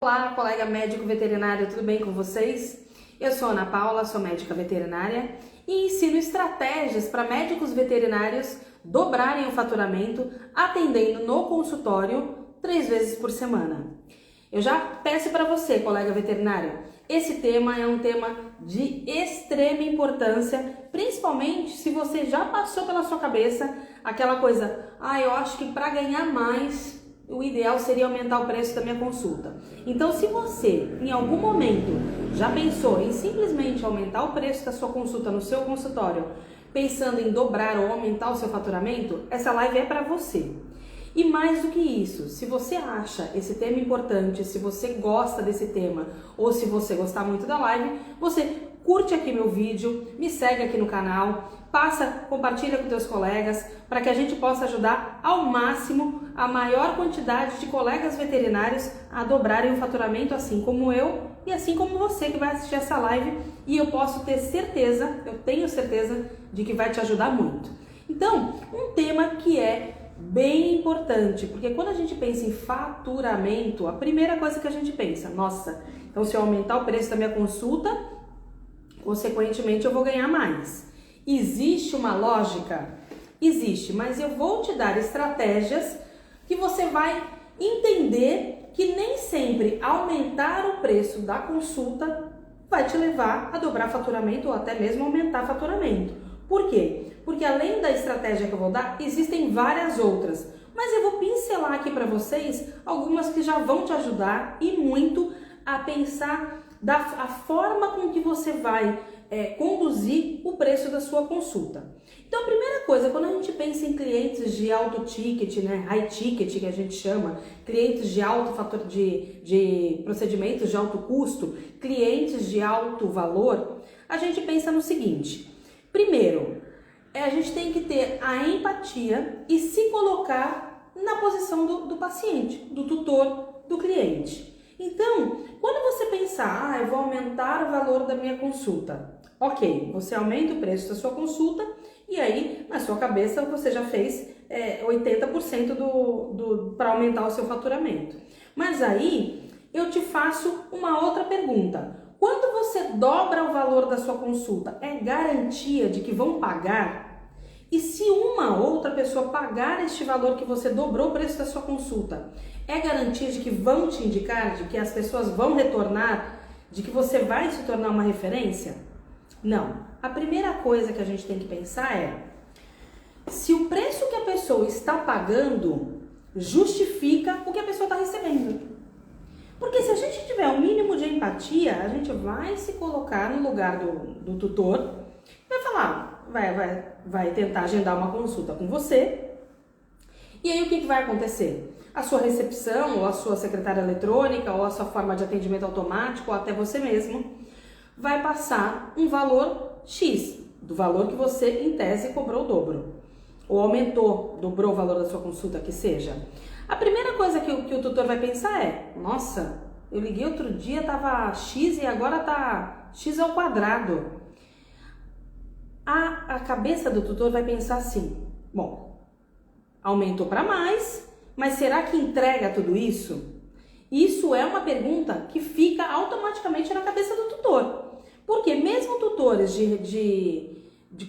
Olá, colega médico veterinário, tudo bem com vocês? Eu sou Ana Paula, sou médica veterinária e ensino estratégias para médicos veterinários dobrarem o faturamento atendendo no consultório 3 vezes por semana. Eu já peço para você, colega veterinário, esse tema é um tema de extrema importância, principalmente se você já passou pela sua cabeça aquela coisa, eu acho que para ganhar mais o ideal seria aumentar o preço da minha consulta. Então, se você, em algum momento, já pensou em simplesmente aumentar o preço da sua consulta no seu consultório, pensando em dobrar ou aumentar o seu faturamento, essa live é para você. E mais do que isso, se você acha esse tema importante, se você gosta desse tema, ou se você gostar muito da live, você curte aqui meu vídeo, me segue aqui no canal, compartilha com teus colegas, para que a gente possa ajudar ao máximo a maior quantidade de colegas veterinários a dobrarem o faturamento, assim como eu e assim como você que vai assistir essa live, e eu tenho certeza de que vai te ajudar muito. Então, um tema que é bem importante, porque quando a gente pensa em faturamento, a primeira coisa que a gente pensa, nossa, então se eu aumentar o preço da minha consulta, consequentemente eu vou ganhar mais. Existe uma lógica? Existe, mas eu vou te dar estratégias que você vai entender que nem sempre aumentar o preço da consulta vai te levar a dobrar faturamento ou até mesmo aumentar faturamento. Por quê? Porque além da estratégia que eu vou dar, existem várias outras. Mas eu vou pincelar aqui para vocês algumas que já vão te ajudar e muito a pensar a forma com que você vai conduzir o preço da sua consulta. Então, a primeira coisa, quando a gente pensa em clientes de alto ticket, high ticket que a gente chama, clientes de alto fator de procedimentos de alto custo, clientes de alto valor, a gente pensa no seguinte: primeiro, a gente tem que ter a empatia e se colocar na posição do paciente, do tutor, do cliente. Então, quando você pensar, eu vou aumentar o valor da minha consulta, ok, você aumenta o preço da sua consulta e aí, na sua cabeça, você já fez 80% para aumentar o seu faturamento. Mas aí, eu te faço uma outra pergunta. Quando você dobra o valor da sua consulta, é garantia de que vão pagar? E se uma outra pessoa pagar este valor que você dobrou o preço da sua consulta, é garantia de que vão te indicar, de que as pessoas vão retornar, de que você vai se tornar uma referência? Não. A primeira coisa que a gente tem que pensar é se o preço que a pessoa está pagando justifica o que a pessoa está recebendo. Porque se a gente tiver um mínimo de empatia, a gente vai se colocar no lugar do tutor, vai falar, vai tentar agendar uma consulta com você, e aí o que vai acontecer? A sua recepção, ou a sua secretária eletrônica, ou a sua forma de atendimento automático, ou até você mesmo, vai passar um valor X, do valor que você, em tese, cobrou o dobro, ou dobrou o valor da sua consulta, que seja. A primeira coisa que o tutor vai pensar é, nossa, eu liguei outro dia, tava X e agora tá X ao quadrado. A cabeça do tutor vai pensar assim, bom, aumentou para mais, mas será que entrega tudo isso? Isso é uma pergunta que fica automaticamente na cabeça do tutor. Porque mesmo tutores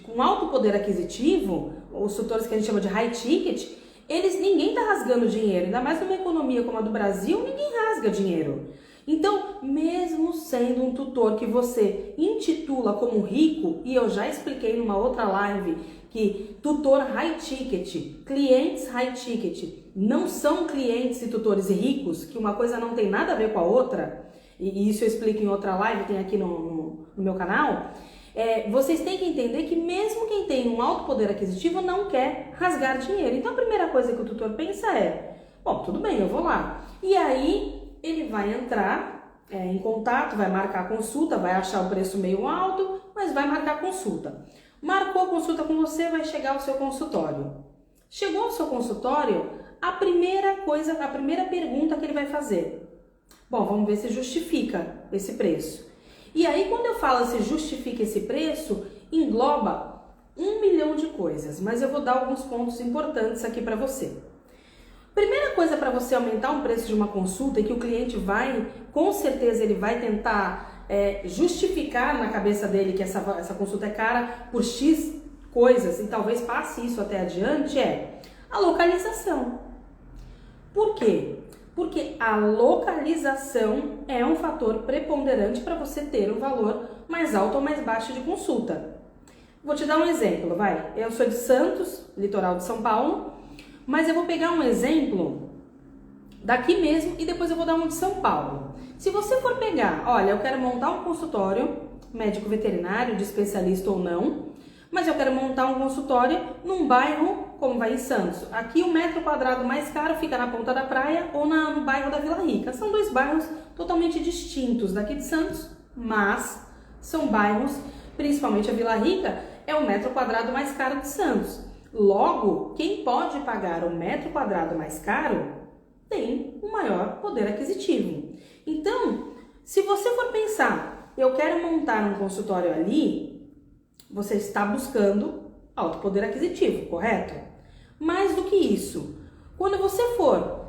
com alto poder aquisitivo, os tutores que a gente chama de high ticket, ninguém está rasgando dinheiro, ainda mais numa economia como a do Brasil, ninguém rasga dinheiro. Então, mesmo sendo um tutor que você intitula como rico, e eu já expliquei numa outra live que tutor high ticket, clientes high ticket, não são clientes e tutores ricos, que uma coisa não tem nada a ver com a outra, e isso eu explico em outra live, tem aqui no meu canal. Vocês têm que entender que mesmo quem tem um alto poder aquisitivo não quer rasgar dinheiro. Então a primeira coisa que o tutor pensa é, bom, tudo bem, eu vou lá. E aí ele vai entrar em contato, vai marcar a consulta, vai achar o preço meio alto, mas vai marcar a consulta. Marcou a consulta com você, vai chegar ao seu consultório. Chegou ao seu consultório, a primeira pergunta que ele vai fazer, bom, vamos ver se justifica esse preço. E aí, quando eu falo se justifica esse preço, engloba 1 milhão de coisas, mas eu vou dar alguns pontos importantes aqui para você. Primeira coisa para você aumentar o preço de uma consulta e que o cliente vai, com certeza ele vai tentar justificar na cabeça dele que essa consulta é cara por X coisas e talvez passe isso até adiante, é a localização. Por quê? Porque a localização é um fator preponderante para você ter um valor mais alto ou mais baixo de consulta. Vou te dar um exemplo, vai. Eu sou de Santos, litoral de São Paulo, mas eu vou pegar um exemplo daqui mesmo e depois eu vou dar um de São Paulo. Se você for pegar, olha, eu quero montar um consultório médico veterinário, de especialista ou não, mas eu quero montar um consultório num bairro como vai em Santos. Aqui o metro quadrado mais caro fica na Ponta da Praia ou no bairro da Vila Rica. São dois bairros totalmente distintos daqui de Santos, mas são bairros, principalmente a Vila Rica, é o metro quadrado mais caro de Santos. Logo, quem pode pagar o metro quadrado mais caro tem um maior poder aquisitivo. Então, se você for pensar, eu quero montar um consultório ali, você está buscando alto poder aquisitivo, correto? Mais do que isso, quando você for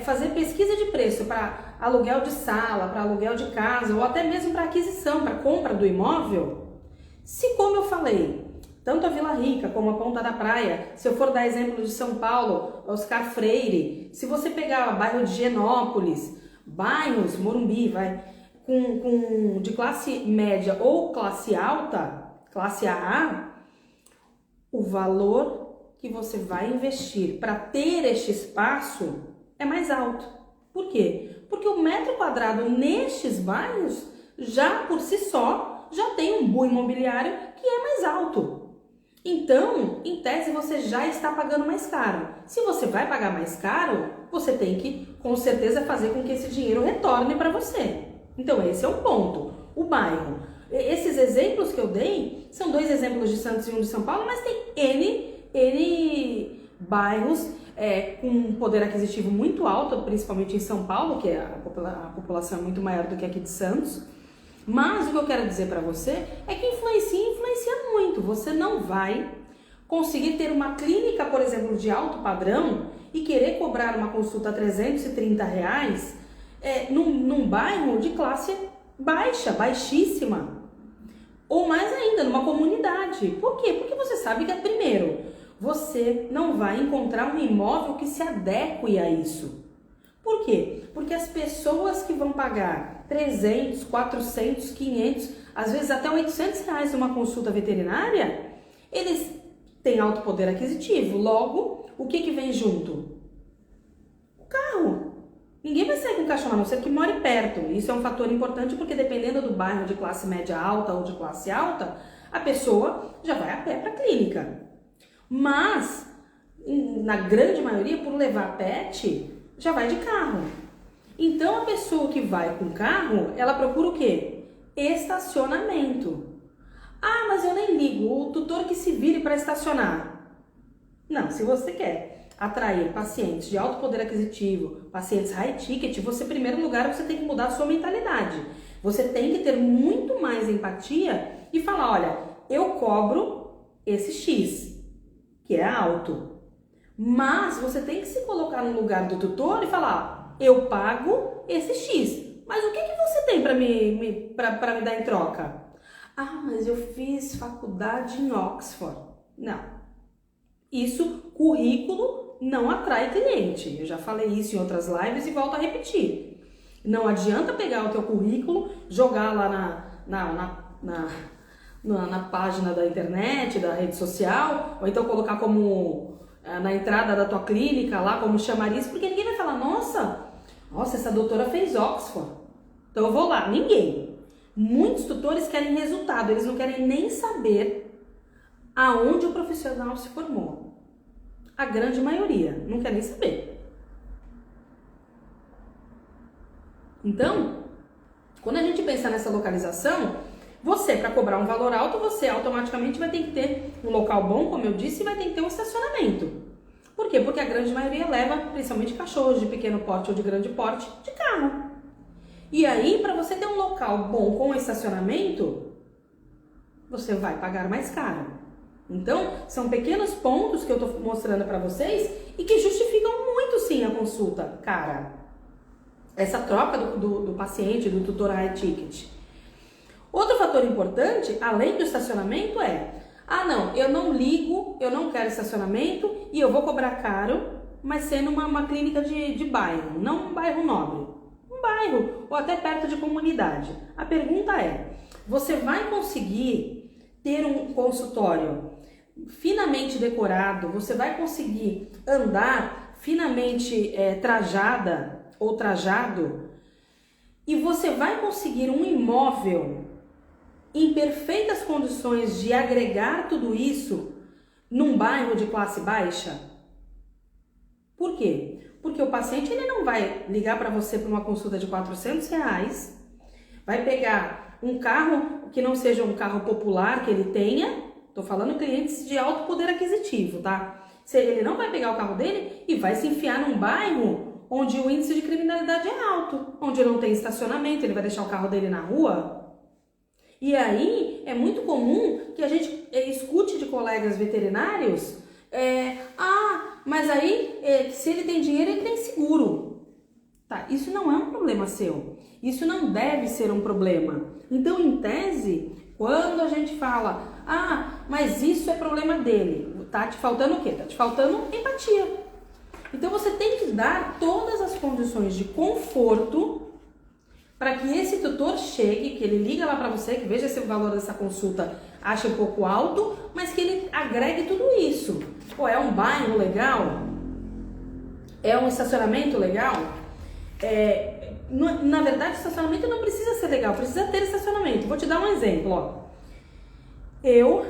fazer pesquisa de preço para aluguel de sala, para aluguel de casa ou até mesmo para aquisição, para compra do imóvel, se como eu falei, tanto a Vila Rica como a Ponta da Praia, se eu for dar exemplo de São Paulo, Oscar Freire, se você pegar o bairro de Genópolis, bairros, Morumbi, vai, de classe média ou classe alta, classe AA, o valor que você vai investir para ter este espaço é mais alto. Por quê? Porque o metro quadrado nestes bairros, já por si só, já tem um boom imobiliário que é mais alto. Então, em tese, você já está pagando mais caro. Se você vai pagar mais caro, você tem que, com certeza, fazer com que esse dinheiro retorne para você. Então, esse é um ponto. O bairro. Esses exemplos que eu dei são dois exemplos de Santos e um de São Paulo, mas tem N bairros com poder aquisitivo muito alto, principalmente em São Paulo, que a população é muito maior do que aqui de Santos. Mas o que eu quero dizer para você é que influencia muito. Você não vai conseguir ter uma clínica, por exemplo, de alto padrão e querer cobrar uma consulta R$330 num bairro de classe baixa, baixíssima. Ou mais ainda, numa comunidade. Por quê? Porque você sabe que, primeiro, você não vai encontrar um imóvel que se adeque a isso. Por quê? Porque as pessoas que vão pagar 300, 400, 500, às vezes até R$800 numa consulta veterinária, eles têm alto poder aquisitivo. Logo, o que vem junto? O carro. Ninguém vai sair com o cachorro, a não ser que more perto. Isso é um fator importante porque dependendo do bairro de classe média alta ou de classe alta, a pessoa já vai a pé para a clínica. Mas, na grande maioria, por levar pet, já vai de carro. Então, a pessoa que vai com carro, ela procura o quê? Estacionamento. Ah, mas eu nem ligo, o tutor que se vire para estacionar. Não, se você quer atrair pacientes de alto poder aquisitivo, pacientes high ticket, você, em primeiro lugar, você tem que mudar a sua mentalidade. Você tem que ter muito mais empatia e falar, olha, eu cobro esse X, que é alto. Mas você tem que se colocar no lugar do tutor e falar, eu pago esse X. Mas o que você tem para me dar em troca? Ah, mas eu fiz faculdade em Oxford. Não. Isso, currículo, não atrai cliente. Eu já falei isso em outras lives e volto a repetir. Não adianta pegar o teu currículo, jogar lá na página da internet, da rede social, ou então colocar como na entrada da tua clínica lá como chamariz, porque ninguém vai falar, nossa, essa doutora fez Oxford, então eu vou lá. Ninguém. Muitos tutores querem resultado, eles não querem nem saber aonde o profissional se formou. A grande maioria não quer nem saber. Então, quando a gente pensa nessa localização, você, para cobrar um valor alto, você automaticamente vai ter que ter um local bom, como eu disse, e vai ter que ter um estacionamento. Por quê? Porque a grande maioria leva, principalmente cachorros de pequeno porte ou de grande porte, de carro. E aí, para você ter um local bom com estacionamento, você vai pagar mais caro. Então, são pequenos pontos que eu estou mostrando para vocês e que justificam muito sim a consulta cara. Essa troca do paciente, do tutor high ticket. Outro fator importante, além do estacionamento, não, eu não ligo, eu não quero estacionamento e eu vou cobrar caro, mas sendo uma clínica de bairro, não um bairro nobre. Um bairro ou até perto de comunidade. A pergunta é, você vai conseguir ter um consultório finamente decorado? Você vai conseguir andar finamente trajada ou trajado? E você vai conseguir um imóvel em perfeitas condições de agregar tudo isso num bairro de classe baixa? Por quê? Porque o paciente ele não vai ligar para você para uma consulta de R$400, vai pegar um carro que não seja um carro popular que ele tenha, tô falando clientes de alto poder aquisitivo, tá? Ele não vai pegar o carro dele e vai se enfiar num bairro onde o índice de criminalidade é alto, onde não tem estacionamento, ele vai deixar o carro dele na rua. E aí é muito comum que a gente escute de colegas veterinários, mas aí se ele tem dinheiro, ele tem seguro. Tá, isso não é um problema seu, isso não deve ser um problema. Então, em tese, quando a gente fala, mas isso é problema dele, tá te faltando o quê? Tá te faltando empatia. Então, você tem que dar todas as condições de conforto para que esse tutor chegue, que ele liga lá para você, que veja se o valor dessa consulta acha um pouco alto, mas que ele agregue tudo isso. É um bairro legal? É um estacionamento legal? Na verdade, estacionamento não precisa ser legal, precisa ter estacionamento. Vou te dar um exemplo, Eu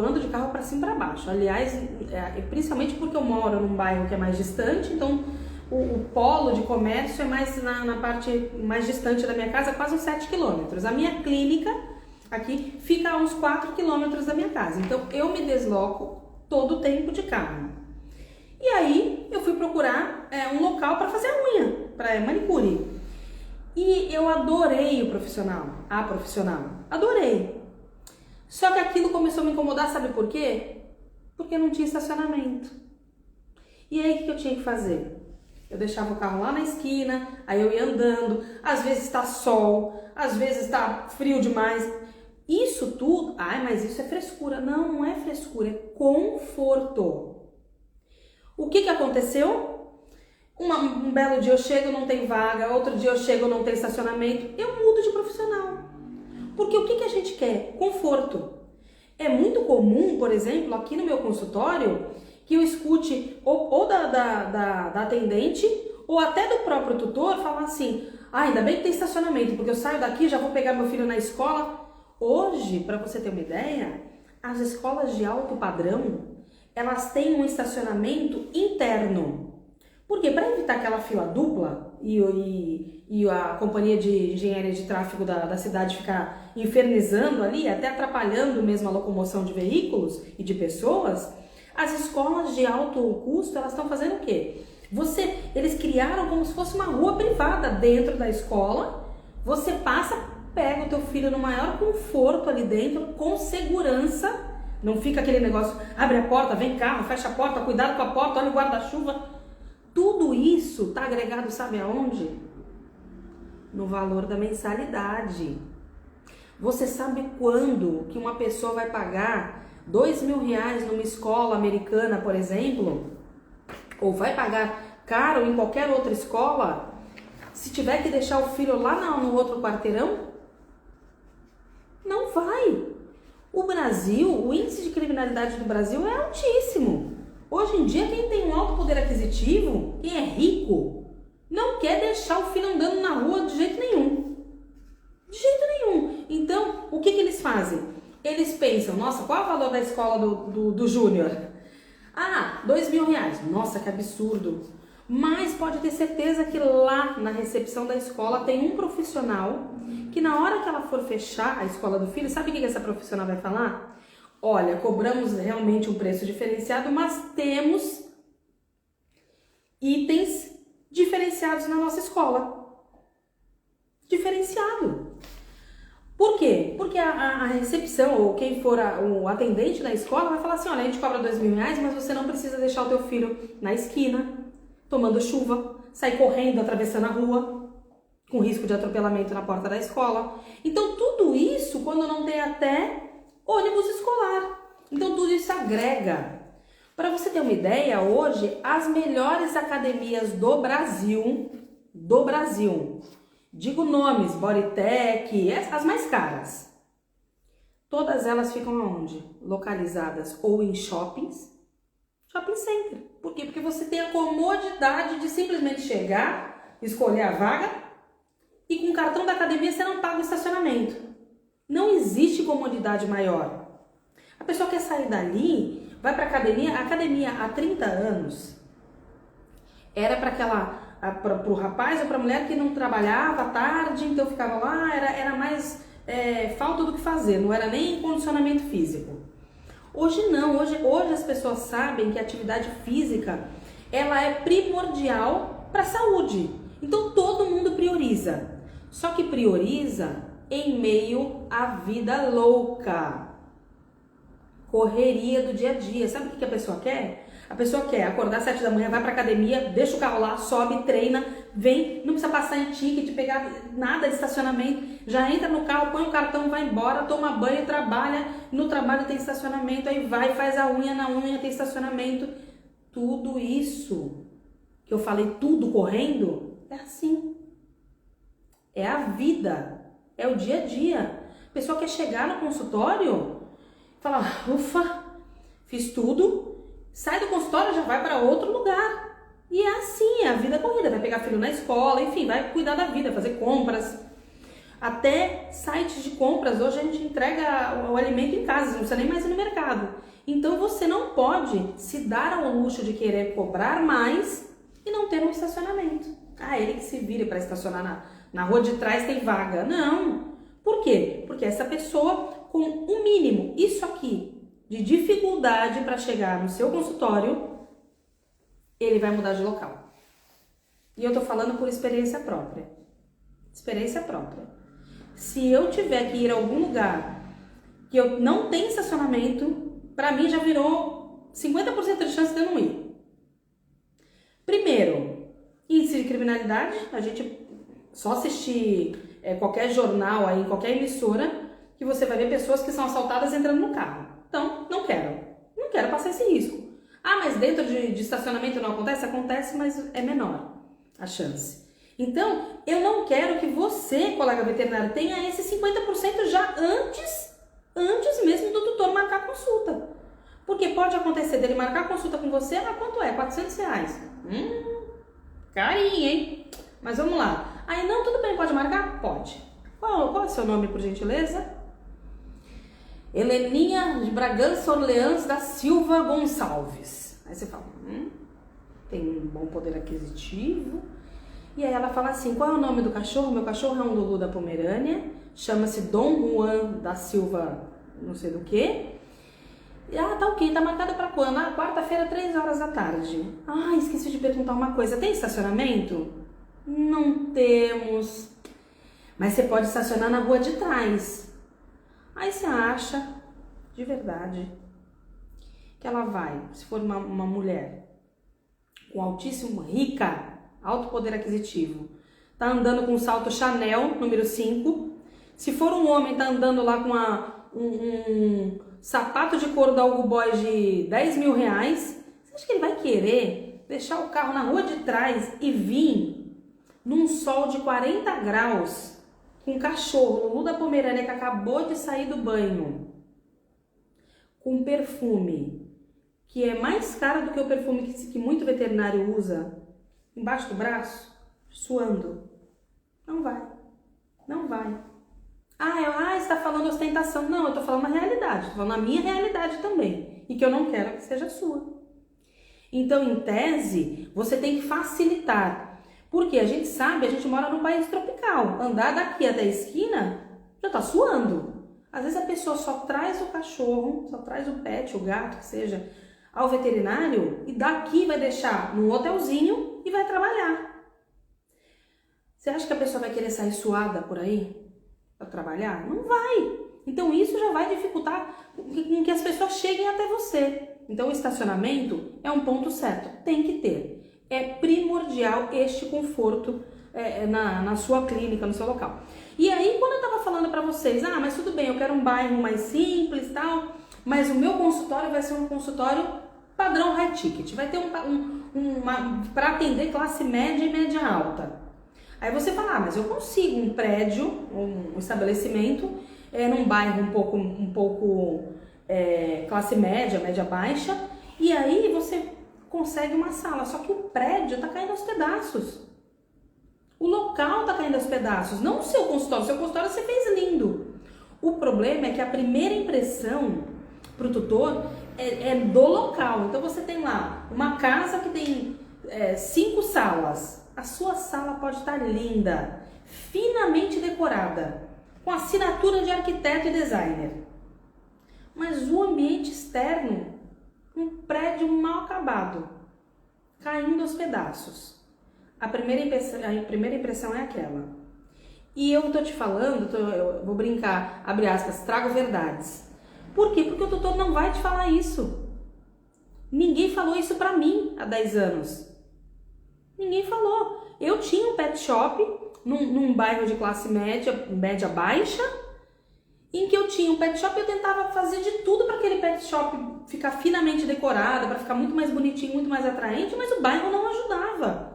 ando de carro para cima e para baixo. Aliás, principalmente porque eu moro num bairro que é mais distante, então o polo de comércio é mais na parte mais distante da minha casa, quase uns 7 quilômetros. A minha clínica aqui fica a uns 4 quilômetros da minha casa. Então, eu me desloco todo o tempo de carro. E aí, eu fui procurar um local para fazer a unha, para manicure. E eu adorei a profissional. Adorei. Só que aquilo começou a me incomodar, sabe por quê? Porque não tinha estacionamento. E aí, o que eu tinha que fazer? Eu deixava o carro lá na esquina, aí eu ia andando, às vezes tá sol, às vezes tá frio demais. Isso tudo, mas isso é frescura. Não, não é frescura, é conforto. O que aconteceu? Um belo dia eu chego, não tem vaga, outro dia eu chego, não tem estacionamento, eu mudo de profissional. Porque o que a gente quer? Conforto. É muito comum, por exemplo, aqui no meu consultório, que eu escute ou da atendente ou até do próprio tutor falar assim, ainda bem que tem estacionamento, porque eu saio daqui, já vou pegar meu filho na escola. Hoje, para você ter uma ideia, as escolas de alto padrão, elas têm um estacionamento interno. Por quê? Para evitar aquela fila dupla e a companhia de engenharia de tráfego da cidade ficar infernizando ali, até atrapalhando mesmo a locomoção de veículos e de pessoas, as escolas de alto custo, elas estão fazendo o quê? Eles criaram como se fosse uma rua privada dentro da escola, você passa, pega o teu filho no maior conforto ali dentro, com segurança, não fica aquele negócio, abre a porta, vem carro, fecha a porta, cuidado com a porta, olha o guarda-chuva. Tudo isso está agregado, sabe aonde? No valor da mensalidade. Você sabe quando que uma pessoa vai pagar R$2.000 numa escola americana, por exemplo? Ou vai pagar caro em qualquer outra escola? Se tiver que deixar o filho lá no outro quarteirão? Não vai. O Brasil, o índice de criminalidade do Brasil é altíssimo. Hoje em dia, quem tem um alto poder aquisitivo, quem é rico, não quer deixar o filho andando na rua de jeito nenhum. De jeito nenhum. Então, o que eles fazem? Eles pensam, nossa, qual é o valor da escola do Júnior? R$2.000. Nossa, que absurdo. Mas pode ter certeza que lá na recepção da escola tem um profissional que na hora que ela for fechar a escola do filho, sabe o que essa profissional vai falar? Olha, cobramos realmente um preço diferenciado, mas temos itens diferenciados na nossa escola. Diferenciado. Por quê? Porque a a recepção, ou quem for o atendente da escola, vai falar assim, olha, a gente cobra R$2.000, mas você não precisa deixar o teu filho na esquina, tomando chuva, sair correndo, atravessando a rua, com risco de atropelamento na porta da escola. Então, tudo isso quando não tem até ônibus escolar. Então, tudo isso agrega. Para você ter uma ideia, hoje, as melhores academias do Brasil, digo nomes, Bodytech, as mais caras, todas elas ficam onde? Localizadas ou em shopping center. Por quê? Porque você tem a comodidade de simplesmente chegar, escolher a vaga e com o cartão da academia você não paga o estacionamento. Não existe comodidade maior. A pessoa quer sair dali, vai para a academia há 30 anos era para o rapaz ou para a mulher que não trabalhava à tarde, então ficava lá, era mais falta do que fazer, não era nem condicionamento físico. Hoje não, hoje as pessoas sabem que a atividade física ela é primordial para a saúde, então todo mundo prioriza, só que prioriza em meio à vida louca, correria do dia a dia. Sabe o que a pessoa quer? A pessoa quer acordar às 7 da manhã, vai pra academia, deixa o carro lá, sobe, treina, vem, não precisa passar em ticket, pegar nada de estacionamento, já entra no carro, põe o cartão, vai embora, toma banho, trabalha, no trabalho tem estacionamento, aí vai, faz a unha, na unha tem estacionamento. Tudo isso que eu falei, tudo correndo, é assim. É a vida, é o dia a dia. A pessoa quer chegar no consultório, fala, ufa, fiz tudo, sai do consultório, já vai para outro lugar. E é assim, é a vida corrida, vai pegar filho na escola, enfim, vai cuidar da vida, fazer compras. Até sites de compras, hoje a gente entrega o alimento em casa, não precisa nem mais ir no mercado. Então você não pode se dar ao luxo de querer cobrar mais e não ter um estacionamento. Ah, ele que se vire para estacionar na rua de trás tem vaga. Não. Por quê? Porque essa pessoa com o mínimo, isso aqui, de dificuldade para chegar no seu consultório, ele vai mudar de local. E eu tô falando por experiência própria. Experiência própria. Se eu tiver que ir a algum lugar que eu não tenho estacionamento, para mim já virou 50% de chance de eu não ir. Primeiro, índice de criminalidade. A gente só assistir qualquer jornal aí, qualquer emissora, que você vai ver pessoas que são assaltadas entrando no carro. Então, não quero passar esse risco. Ah, mas dentro de estacionamento não acontece? Acontece, mas é menor a chance. Então, eu não quero que você, colega veterinário, tenha esse 50% já antes mesmo do tutor marcar a consulta. Porque pode acontecer dele marcar a consulta com você, quanto é? R$400. Carinho, hein? Mas vamos lá. Aí, não, tudo bem, pode marcar? Pode. Qual é o seu nome, por gentileza? Heleninha de Bragança Orleans da Silva Gonçalves. Aí você fala, tem um bom poder aquisitivo. E aí ela fala assim, qual é o nome do cachorro? Meu cachorro é um Lulu da Pomerânia, chama-se Dom Juan da Silva não sei do que. Tá ok, tá marcada para quando? Quarta-feira, 3 horas da tarde. Esqueci de perguntar uma coisa, tem estacionamento? Não temos. Mas você pode estacionar na rua de trás. Aí você acha, de verdade, que ela vai, se for uma mulher com altíssimo, rica, alto poder aquisitivo, tá andando com um salto Chanel, número 5. Se for um homem, tá andando lá com um sapato de couro da Hugo Boss de R$10.000, você acha que ele vai querer deixar o carro na rua de trás e vir num sol de 40 graus com um cachorro, Lulu da Pomerânia, que acabou de sair do banho, com perfume, que é mais caro do que o perfume que muito veterinário usa, embaixo do braço, suando? Não vai. Não vai. Você está falando ostentação. Não, eu estou falando a realidade, estou falando a minha realidade também, e que eu não quero que seja a sua. Então, em tese, você tem que facilitar. Porque a gente sabe, a gente mora num país tropical. Andar daqui até a esquina já tá suando. Às vezes a pessoa só traz o cachorro, só traz o pet, o gato, que seja, ao veterinário e daqui vai deixar num hotelzinho e vai trabalhar. Você acha que a pessoa vai querer sair suada por aí para trabalhar? Não vai. Então isso já vai dificultar que as pessoas cheguem até você. Então o estacionamento é um ponto certo, tem que ter. É primordial este conforto na sua clínica, no seu local. E aí quando eu estava falando para vocês, mas tudo bem, eu quero um bairro mais simples e tal, mas o meu consultório vai ser um consultório padrão high ticket, vai ter para atender classe média e média alta. Aí você fala, mas eu consigo um prédio, um estabelecimento, num bairro um pouco classe média, média baixa, e aí você consegue uma sala, só que o prédio está caindo aos pedaços. O local está caindo aos pedaços, não o seu consultório. O seu consultório você fez lindo. O problema é que a primeira impressão para o tutor é do local. Então você tem lá uma casa que tem 5 salas. A sua sala pode estar linda, finamente decorada, com assinatura de arquiteto e designer. Mas o ambiente externo, um prédio mal acabado, caindo aos pedaços. A primeira impressão é aquela. E eu tô te falando, eu vou brincar, abre aspas, trago verdades. Por quê? Porque o tutor não vai te falar isso. Ninguém falou isso pra mim há 10 anos. Ninguém falou. Eu tinha um pet shop num bairro de classe média baixa, em que eu tinha um pet shop e eu tentava fazer de tudo para aquele pet shop ficar finamente decorado, para ficar muito mais bonitinho, muito mais atraente, mas o bairro não ajudava.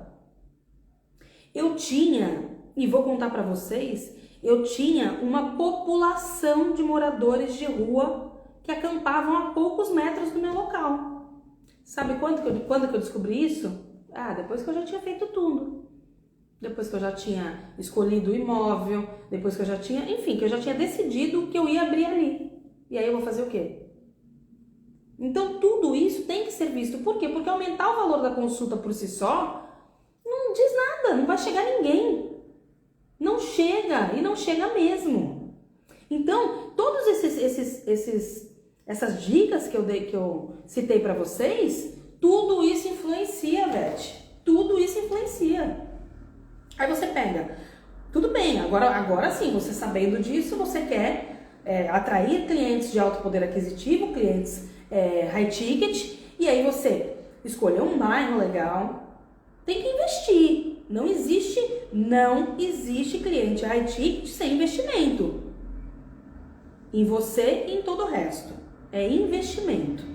Eu tinha, e vou contar para vocês, eu tinha uma população de moradores de rua que acampavam a poucos metros do meu local. Sabe quando que eu descobri isso? Depois que eu já tinha feito tudo. Depois que eu já tinha escolhido o imóvel, depois que eu já tinha, enfim, que eu já tinha decidido que eu ia abrir ali. E aí eu vou fazer o quê? Então tudo isso tem que ser visto. Por quê? Porque aumentar o valor da consulta por si só não diz nada, não vai chegar ninguém. Não chega, e não chega mesmo. Então, todas essas dicas que eu citei para vocês, tudo isso influencia, Beth. Tudo isso influencia. Aí você pega, tudo bem, agora sim, você sabendo disso, você quer atrair clientes de alto poder aquisitivo, clientes high ticket, e aí você escolheu um bairro legal, tem que investir. Não existe cliente high ticket sem investimento. Em você e em todo o resto. É investimento.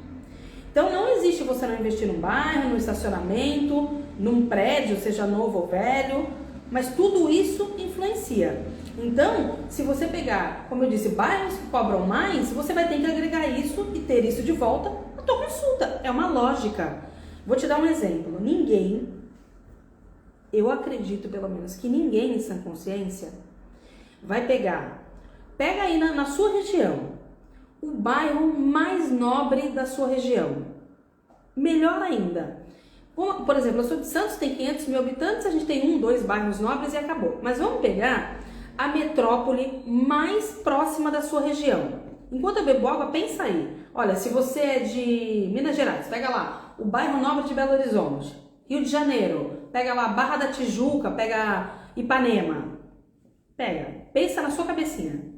Então não existe você não investir num bairro, num estacionamento, num prédio, seja novo ou velho, mas tudo isso influencia. Então, se você pegar, como eu disse, bairros que cobram mais, você vai ter que agregar isso e ter isso de volta na tua consulta. É uma lógica. Vou te dar um exemplo. Eu acredito pelo menos que ninguém em sã consciência vai pega aí na sua região, o bairro mais nobre da sua região. Melhor ainda. Por exemplo, eu sou de Santos, tem 500 mil habitantes, a gente tem 2 bairros nobres e acabou. Mas vamos pegar a metrópole mais próxima da sua região. Enquanto eu bebo água, pensa aí. Olha, se você é de Minas Gerais, pega lá o bairro nobre de Belo Horizonte. Rio de Janeiro, pega lá Barra da Tijuca, pega Ipanema. Pensa na sua cabecinha.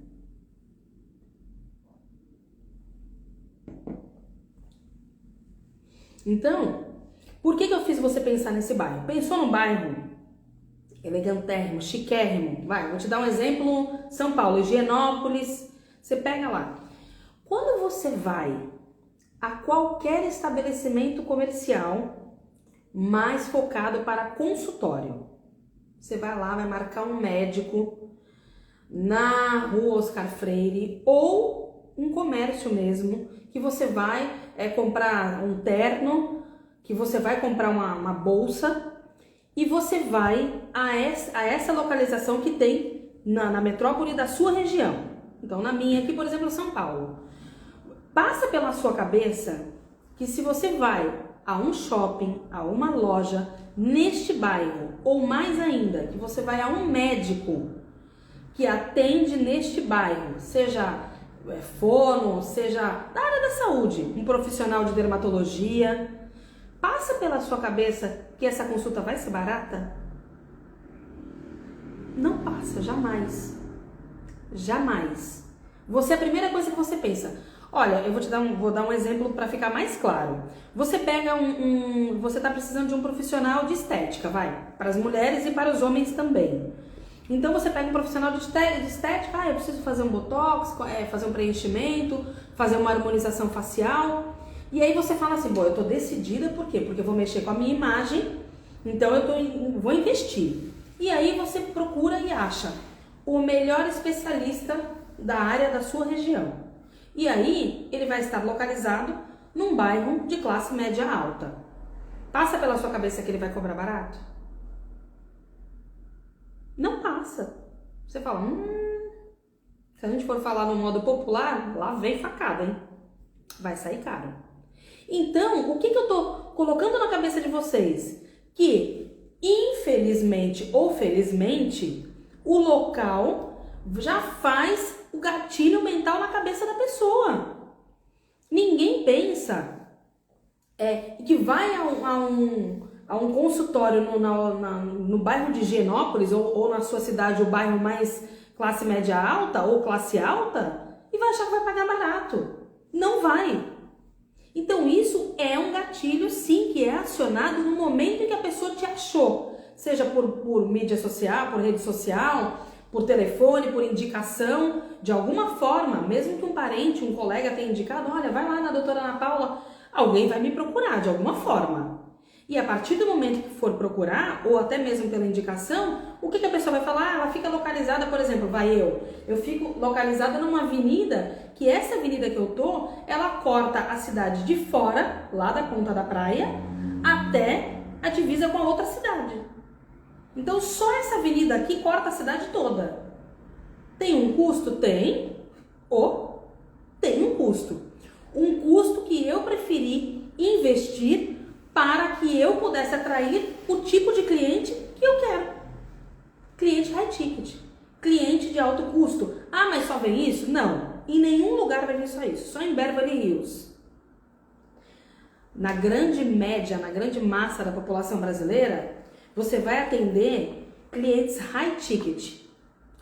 Então, por que eu fiz você pensar nesse bairro? Pensou num bairro elegantérrimo, chiquérrimo? Vou te dar um exemplo, São Paulo, Higienópolis, você pega lá. Quando você vai a qualquer estabelecimento comercial mais focado para consultório, você vai lá, vai marcar um médico na rua Oscar Freire ou um comércio mesmo, que você vai comprar um terno, que você vai comprar uma bolsa e você vai a essa localização que tem na metrópole da sua região. Então, na minha aqui, por exemplo, São Paulo. Passa pela sua cabeça que se você vai a um shopping, a uma loja, neste bairro, ou mais ainda, que você vai a um médico que atende neste bairro, seja fono, seja da área da saúde, um profissional de dermatologia, passa pela sua cabeça que essa consulta vai ser barata? Não passa, jamais. Jamais. a primeira coisa que você pensa, olha, eu vou dar um exemplo para ficar mais claro. Você pega você está precisando de um profissional de estética, para as mulheres e para os homens também. Então você pega um profissional de estética, eu preciso fazer um botox, fazer um preenchimento, fazer uma harmonização facial. E aí você fala assim, eu tô decidida, por quê? Porque eu vou mexer com a minha imagem, então vou investir. E aí você procura e acha o melhor especialista da área da sua região. E aí ele vai estar localizado num bairro de classe média alta. Passa pela sua cabeça que ele vai cobrar barato? Não passa. Você fala, se a gente for falar no modo popular, lá vem facada, hein? Vai sair caro. Então, o que eu tô colocando na cabeça de vocês? Que, infelizmente ou felizmente, o local já faz o gatilho mental na cabeça da pessoa. Ninguém pensa que vai a um consultório no bairro de Higienópolis ou na sua cidade, o bairro mais classe média alta ou classe alta, e vai achar que vai pagar barato. Não vai. Então isso é um gatilho, sim, que é acionado no momento em que a pessoa te achou, seja por mídia social, por rede social, por telefone, por indicação, de alguma forma, mesmo que um parente, um colega tenha indicado, olha, vai lá na doutora Ana Paula, alguém vai me procurar de alguma forma. E a partir do momento que for procurar, ou até mesmo pela indicação, o que a pessoa vai falar? Ela fica localizada, por exemplo, eu fico localizada numa avenida, que essa avenida que eu tô, ela corta a cidade de fora, lá da ponta da praia, até a divisa com a outra cidade. Então só essa avenida aqui corta a cidade toda. Tem um custo? Tem um custo. Um custo que eu preferi investir para que eu pudesse atrair o tipo de cliente que eu quero. Cliente high ticket, cliente de alto custo. Ah, mas só vem isso? Não, em nenhum lugar vai vir só isso, só em Beverly Hills. Na grande média, na grande massa da população brasileira, você vai atender clientes high ticket.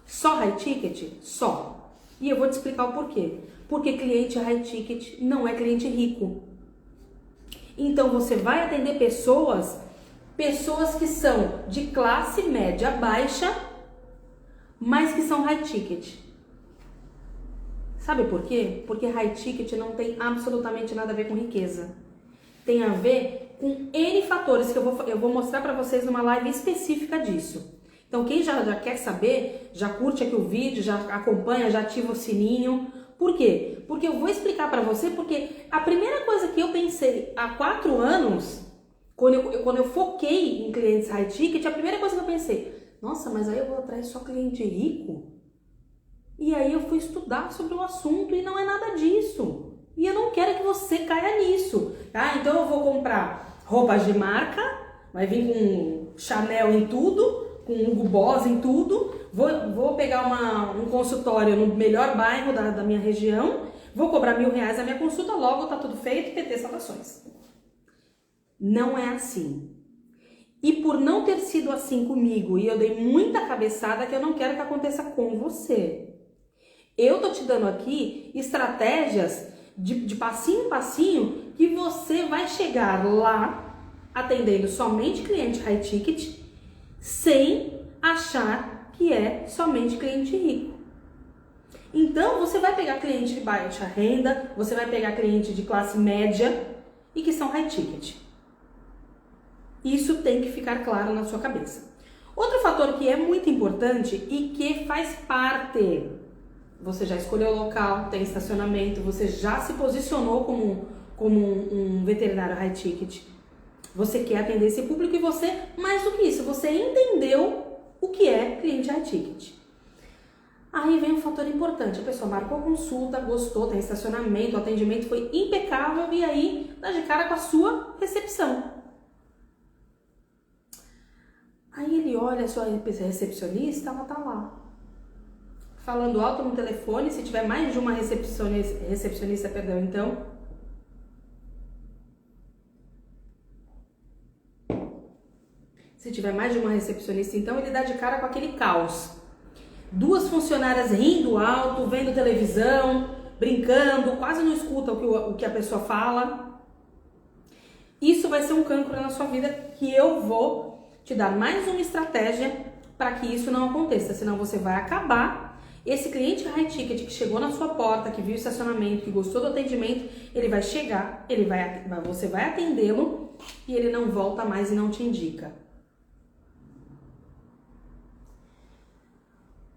Só high ticket? Só. E eu vou te explicar o porquê. Porque cliente high ticket não é cliente rico. Então você vai atender pessoas que são de classe média baixa, mas que são high ticket. Sabe por quê? Porque high ticket não tem absolutamente nada a ver com riqueza. Tem a ver com N fatores que eu vou mostrar para vocês numa live específica disso. Então quem já quer saber, já curte aqui o vídeo, já acompanha, já ativa o sininho. Por quê? Porque eu vou explicar para você, porque a primeira coisa que eu pensei há 4 anos, quando eu foquei em clientes high ticket, a primeira coisa que eu pensei, nossa, mas aí eu vou atrair só cliente rico? E aí eu fui estudar sobre o assunto e não é nada disso. E eu não quero que você caia nisso. Tá? Então eu vou comprar roupas de marca, vai vir com Chanel em tudo, com Hugo Boss em tudo. Vou pegar um consultório no melhor bairro da minha região, vou cobrar R$1.000 a minha consulta, logo tá tudo feito, PT saudações. Não é assim. E por não ter sido assim comigo, e eu dei muita cabeçada, que eu não quero que aconteça com você. Eu tô te dando aqui estratégias de passinho em passinho que você vai chegar lá atendendo somente cliente high ticket, sem achar que é somente cliente rico. Então você vai pegar cliente de baixa renda, você vai pegar cliente de classe média e que são high ticket. Isso tem que ficar claro na sua cabeça. Outro fator que é muito importante e que faz parte, você já escolheu o local, tem estacionamento, você já se posicionou como um veterinário high ticket, você quer atender esse público e você, mais do que isso, você entendeu o que é cliente high ticket. Aí vem um fator importante, a pessoa marcou a consulta, gostou, tem estacionamento, o atendimento foi impecável e aí dá de cara com a sua recepção. Aí ele olha a sua recepcionista, ela tá lá, falando alto no telefone, se tiver mais de uma recepcionista, então. Se tiver mais de uma recepcionista, então ele dá de cara com aquele caos. duas funcionárias rindo alto, vendo televisão, brincando, quase não escuta o que a pessoa fala. Isso vai ser um cancro na sua vida que eu vou te dar mais uma estratégia para que isso não aconteça, senão você vai acabar. Esse cliente high ticket que chegou na sua porta, que viu o estacionamento, que gostou do atendimento, ele vai chegar, você vai atendê-lo e ele não volta mais e não te indica.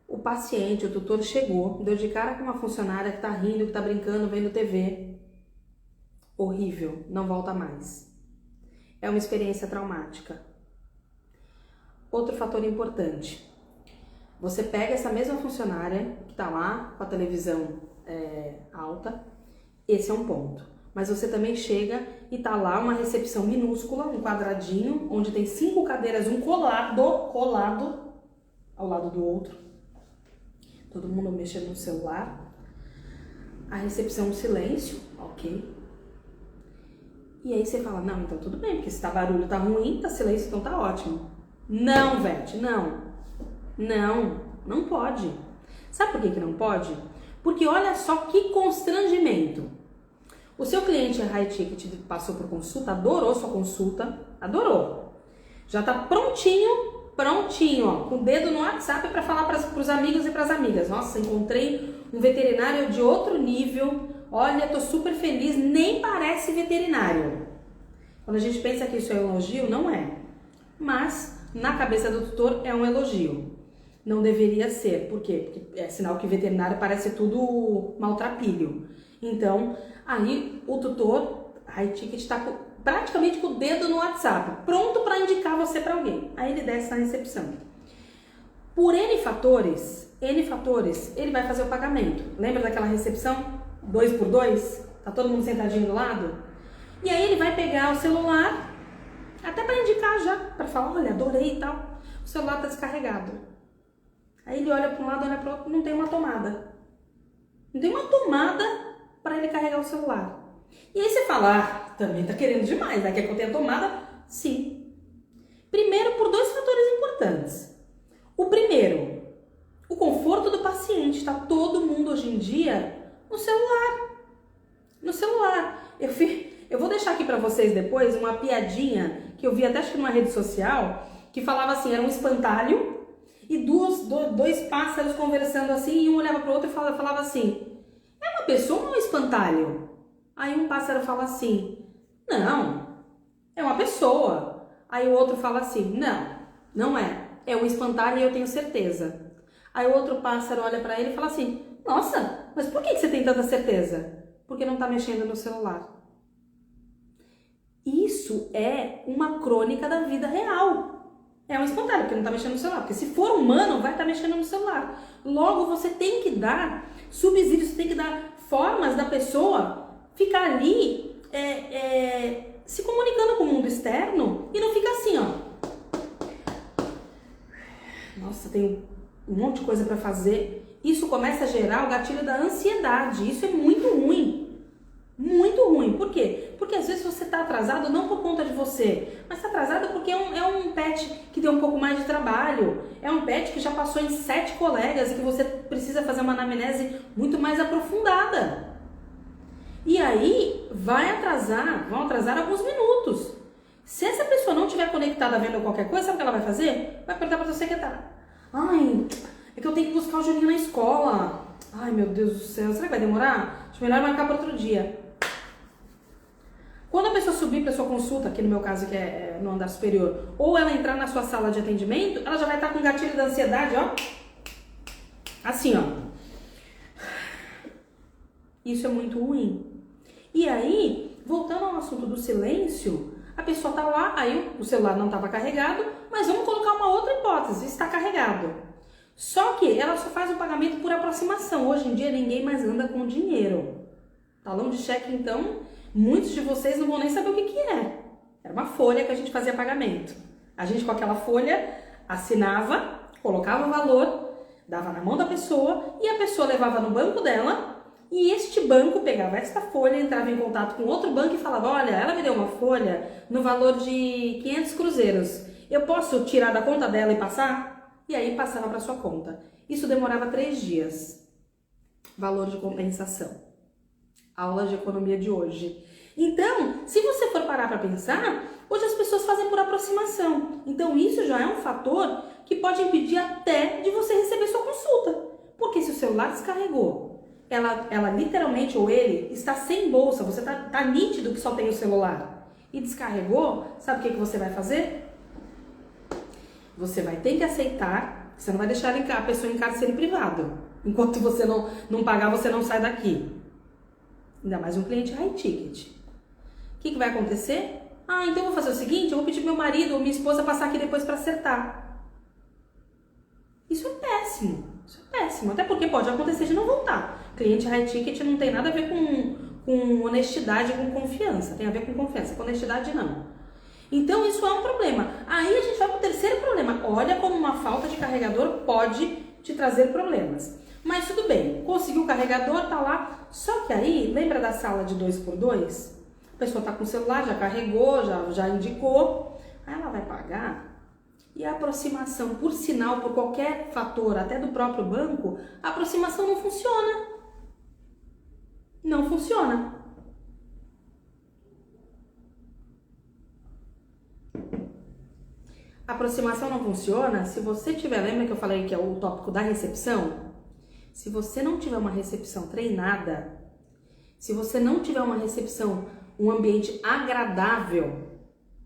O paciente, o tutor chegou, deu de cara com uma funcionária que tá rindo, que tá brincando, vendo TV. Horrível, não volta mais. É uma experiência traumática. Outro fator importante. Você pega essa mesma funcionária que tá lá com a televisão alta, esse é um ponto. Mas você também chega e tá lá uma recepção minúscula, um quadradinho, onde tem 5 cadeiras, um colado ao lado do outro. Todo mundo mexendo no celular. A recepção, silêncio, ok. E aí você fala, não, então tudo bem, porque se tá barulho, tá ruim, tá silêncio, então tá ótimo. Não, Vete, não. Não pode. Sabe por que não pode? Porque olha só que constrangimento. O seu cliente high ticket passou por consulta, adorou sua consulta, adorou. Já tá prontinho, ó, com o dedo no WhatsApp para falar para os amigos e para as amigas. Nossa, encontrei um veterinário de outro nível. Olha, tô super feliz, nem parece veterinário. Quando a gente pensa que isso é um elogio, não é. Mas na cabeça do tutor é um elogio. Não deveria ser. Por quê? Porque é sinal que veterinário parece tudo maltrapilho. Então, aí o tutor high ticket está praticamente com o dedo no WhatsApp, pronto para indicar você para alguém. Aí ele desce na recepção. Por N fatores, ele vai fazer o pagamento. Lembra daquela recepção 2x2? Tá todo mundo sentadinho do lado? E aí ele vai pegar o celular, até para indicar já, para falar, olha, adorei e tal. O celular tá descarregado. Aí ele olha para um lado, olha para o outro, não tem uma tomada. Não tem uma tomada para ele carregar o celular. E aí você fala, também tá querendo demais, né? Quer que eu tenha tomada? Sim. Primeiro, por 2 fatores importantes. O primeiro, o conforto do paciente. Tá todo mundo hoje em dia no celular. No celular. Eu vou deixar aqui para vocês depois uma piadinha que eu vi até acho que numa rede social, que falava assim, era um espantalho e dois pássaros conversando assim, e um olhava para o outro e falava assim, é uma pessoa ou um espantalho? Aí um pássaro fala assim, não, é uma pessoa. Aí o outro fala assim, não é um espantalho e eu tenho certeza. Aí o outro pássaro olha para ele e fala assim, nossa, mas por que você tem tanta certeza? Porque não tá mexendo no celular. Isso é uma crônica da vida real. É um espantalho, porque não tá mexendo no celular. Porque se for humano, vai estar mexendo no celular. Logo, você tem que dar subsídios, você tem que dar formas da pessoa ficar ali se comunicando com o mundo externo e não ficar assim, ó. Nossa, tem um monte de coisa para fazer. Isso começa a gerar o gatilho da ansiedade. Isso é muito ruim. Muito ruim. Por quê? Porque às vezes você está atrasado não por conta de você, mas está atrasado porque é um pet que tem um pouco mais de trabalho. É um pet que já passou em 7 colegas e que você precisa fazer uma anamnese muito mais aprofundada. E aí vão atrasar alguns minutos. Se essa pessoa não estiver conectada vendo qualquer coisa, sabe o que ela vai fazer? Vai perguntar para sua secretária. Ai, é que eu tenho que buscar o Juninho na escola. Ai, meu Deus do céu, será que vai demorar? Acho melhor marcar para outro dia. Quando a pessoa subir para sua consulta, aqui no meu caso que é no andar superior, ou ela entrar na sua sala de atendimento, ela já vai estar com o gatilho da ansiedade, ó. Assim, ó. Isso é muito ruim. E aí, voltando ao assunto do silêncio, a pessoa tá lá, aí o celular não estava carregado, mas vamos colocar uma outra hipótese, está carregado. Só que ela só faz o pagamento por aproximação. Hoje em dia ninguém mais anda com dinheiro. Talão de cheque, então, muitos de vocês não vão nem saber o que é. Era uma folha que a gente fazia pagamento. A gente com aquela folha assinava, colocava o valor, dava na mão da pessoa e a pessoa levava no banco dela e este banco pegava esta folha, entrava em contato com outro banco e falava, olha, ela me deu uma folha no valor de 500 cruzeiros. Eu posso tirar da conta dela e passar? E aí passava para sua conta. Isso demorava 3 dias. Valor de compensação. Aula de economia de hoje. Então, se você for parar para pensar, hoje as pessoas fazem por aproximação. Então, isso já é um fator que pode impedir até de você receber sua consulta. Porque se o celular descarregou, ela literalmente, ou ele, está sem bolsa, você tá nítido que só tem o celular, e descarregou, sabe o que você vai fazer? Você vai ter que aceitar, você não vai deixar a pessoa em cárcere privado. Enquanto você não pagar, você não sai daqui. Ainda mais um cliente high ticket. O que vai acontecer? Então eu vou fazer o seguinte, eu vou pedir pro meu marido ou minha esposa passar aqui depois para acertar. Isso é péssimo. Isso é péssimo. Até porque pode acontecer de não voltar. Cliente high ticket não tem nada a ver com honestidade, com confiança. Tem a ver com confiança. Com honestidade, não. Então, isso é um problema. Aí a gente vai para o terceiro problema. Olha como uma falta de carregador pode te trazer problemas. Mas tudo bem, conseguiu o carregador, tá lá. Só que aí, lembra da sala de 2x2? A pessoa tá com o celular, já carregou, já indicou. Aí ela vai pagar. E a aproximação, por sinal, por qualquer fator, até do próprio banco, a aproximação não funciona. Não funciona. A aproximação não funciona se você tiver, lembra que eu falei que é o tópico da recepção? Se você não tiver uma recepção treinada, se você não tiver uma recepção, um ambiente agradável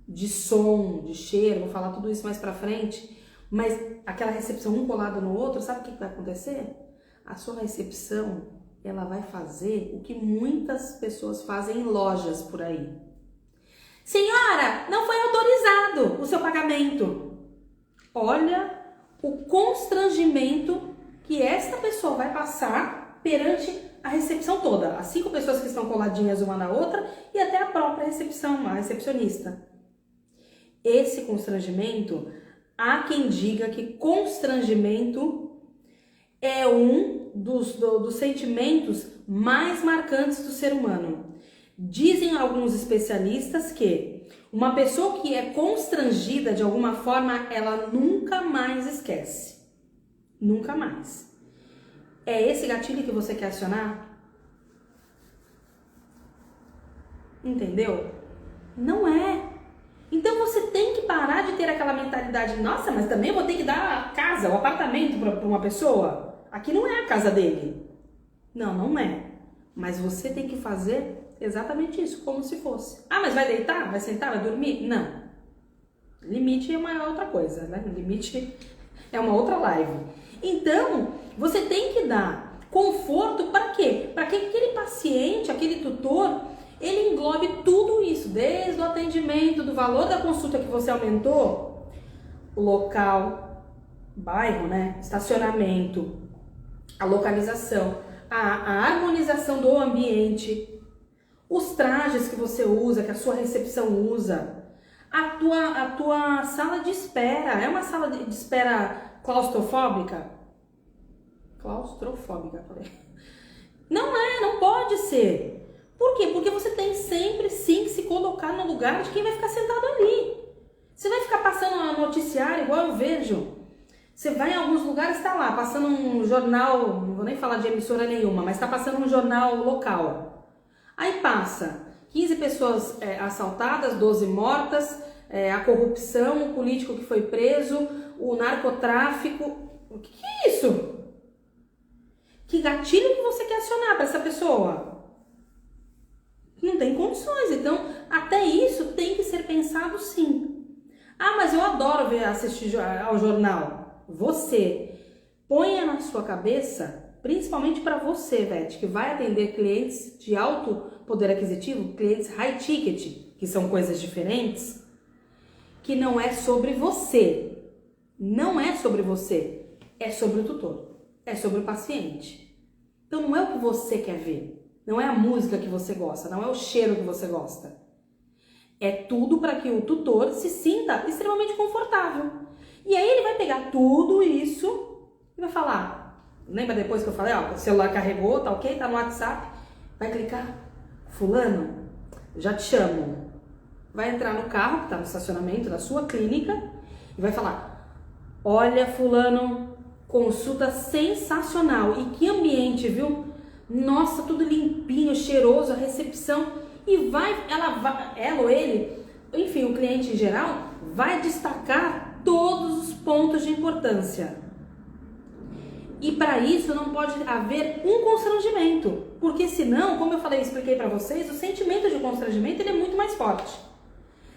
de som, de cheiro, vou falar tudo isso mais pra frente, mas aquela recepção um colado no outro, sabe o que vai acontecer? A sua recepção, ela vai fazer o que muitas pessoas fazem em lojas por aí. Senhora, não foi autorizado o seu pagamento. Olha o constrangimento que esta pessoa vai passar perante a recepção toda. As 5 pessoas que estão coladinhas uma na outra e até a própria recepção, a recepcionista. Esse constrangimento, há quem diga que constrangimento é um dos sentimentos mais marcantes do ser humano. Dizem alguns especialistas que uma pessoa que é constrangida de alguma forma, ela nunca mais esquece. Nunca mais. É esse gatilho que você quer acionar? Entendeu? Não é. Então você tem que parar de ter aquela mentalidade, nossa, mas também eu vou ter que dar a casa, o apartamento para uma pessoa? Aqui não é a casa dele. Não, não é. Mas você tem que fazer exatamente isso, como se fosse. Mas vai deitar? Vai sentar? Vai dormir? Não. Limite é uma outra coisa, né? Limite é uma outra live. Então, você tem que dar conforto para quê? Para que aquele paciente, aquele tutor, ele englobe tudo isso, desde o atendimento, do valor da consulta que você aumentou, o local, bairro, né? Estacionamento, a localização, a harmonização do ambiente, os trajes que você usa, que a sua recepção usa, a tua sala de espera, é uma sala de espera claustrofóbica? Claustrofóbica, falei. Não é, não pode ser. Por quê? Porque você tem sempre sim que se colocar no lugar de quem vai ficar sentado ali. Você vai ficar passando um noticiário, igual eu vejo. Você vai em alguns lugares, está lá, passando um jornal, não vou nem falar de emissora nenhuma, mas está passando um jornal local. Aí passa 15 pessoas assaltadas, 12 mortas, a corrupção, o político que foi preso, o narcotráfico. O que é isso? Que gatilho que você quer acionar para essa pessoa? Não tem condições. Então, até isso tem que ser pensado sim. Mas eu adoro assistir ao jornal. Você ponha na sua cabeça, principalmente para você, Vete, que vai atender clientes de alto poder aquisitivo, clientes high ticket, que são coisas diferentes, que não é sobre você. Não é sobre você, é sobre o tutor, é sobre o paciente. Então não é o que você quer ver, não é a música que você gosta, não é o cheiro que você gosta. É tudo para que o tutor se sinta extremamente confortável. E aí ele vai pegar tudo isso e vai falar, lembra depois que eu falei, o celular carregou, tá ok, tá no WhatsApp, vai clicar, fulano, já te chamo. Vai entrar no carro, que tá no estacionamento da sua clínica, e vai falar, olha fulano, Consulta sensacional. E que ambiente, viu? Nossa, tudo limpinho, cheiroso, a recepção. E ela ou ele, enfim, o cliente em geral, vai destacar todos os pontos de importância. E para isso não pode haver um constrangimento, porque senão, como eu expliquei para vocês, o sentimento de constrangimento ele é muito mais forte.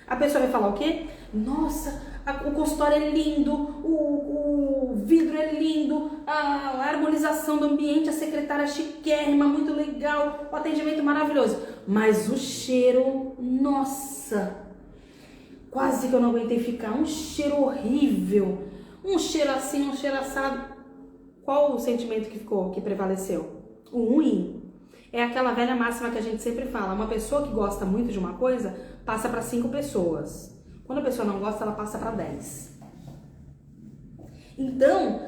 A pessoa vai falar o quê? Nossa, o consultório é lindo, o vidro é lindo, a harmonização do ambiente, a secretária chiquérrima, muito legal, o atendimento maravilhoso. Mas o cheiro, nossa, quase que eu não aguentei ficar, um cheiro horrível, um cheiro assim, um cheiro assado. Qual o sentimento que prevaleceu? O ruim. É aquela velha máxima que a gente sempre fala, uma pessoa que gosta muito de uma coisa, passa para 5 pessoas. Quando a pessoa não gosta, ela passa para 10. Então,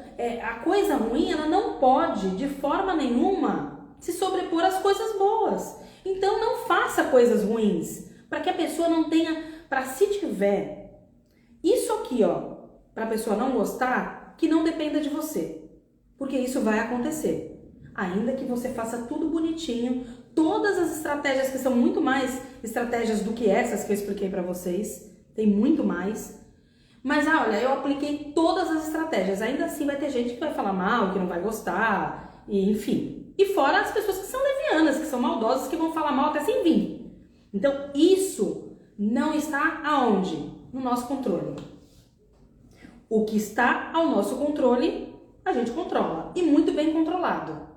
a coisa ruim, ela não pode, de forma nenhuma, se sobrepor às coisas boas. Então, não faça coisas ruins, para que a pessoa não tenha, para se tiver isso aqui, ó, para a pessoa não gostar, que não dependa de você. Porque isso vai acontecer. Ainda que você faça tudo bonitinho, todas as estratégias que são muito mais estratégias do que essas que eu expliquei para vocês, tem muito mais. Mas olha, eu apliquei todas as estratégias, ainda assim vai ter gente que vai falar mal, que não vai gostar, e enfim. E fora as pessoas que são levianas, que são maldosas, que vão falar mal até sem vir. Então isso não está aonde? No nosso controle. O que está ao nosso controle, a gente controla, e muito bem controlado.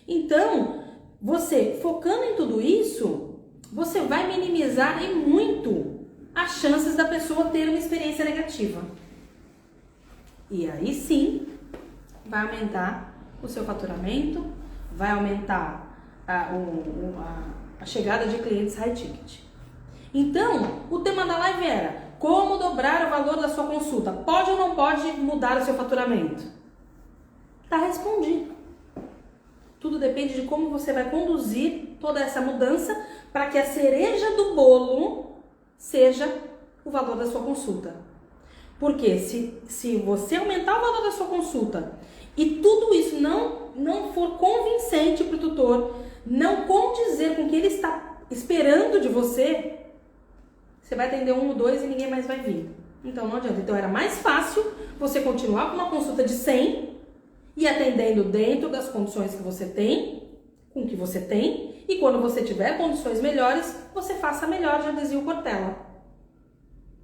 Então, você focando em tudo isso, você vai minimizar e muito as chances da pessoa ter uma experiência negativa. E aí sim, vai aumentar o seu faturamento, vai aumentar a chegada de clientes high ticket. Então, o tema da live era como dobrar o valor da sua consulta. Pode ou não pode mudar o seu faturamento? Está respondido. Tudo depende de como você vai conduzir toda essa mudança para que a cereja do bolo seja o valor da sua consulta. Porque se você aumentar o valor da sua consulta e tudo isso não for convincente para o tutor, não condizer com o que ele está esperando de você, você vai atender 1 ou 2 e ninguém mais vai vir. Então não adianta. Então era mais fácil você continuar com uma consulta de 100 e atendendo dentro das condições que você tem, com o que você tem, e quando você tiver condições melhores, você faça melhor, já dizia o Cortella.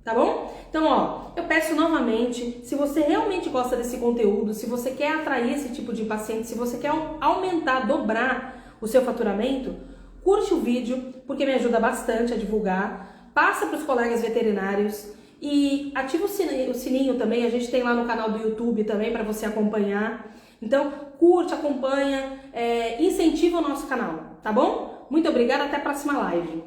Tá bom? Então, ó, eu peço novamente, se você realmente gosta desse conteúdo, se você quer atrair esse tipo de paciente, se você quer aumentar, dobrar o seu faturamento, curte o vídeo, porque me ajuda bastante a divulgar, passa para os colegas veterinários e ativa o sininho também, a gente tem lá no canal do YouTube também para você acompanhar. Então, curte, acompanha, incentiva o nosso canal, tá bom? Muito obrigada, até a próxima live.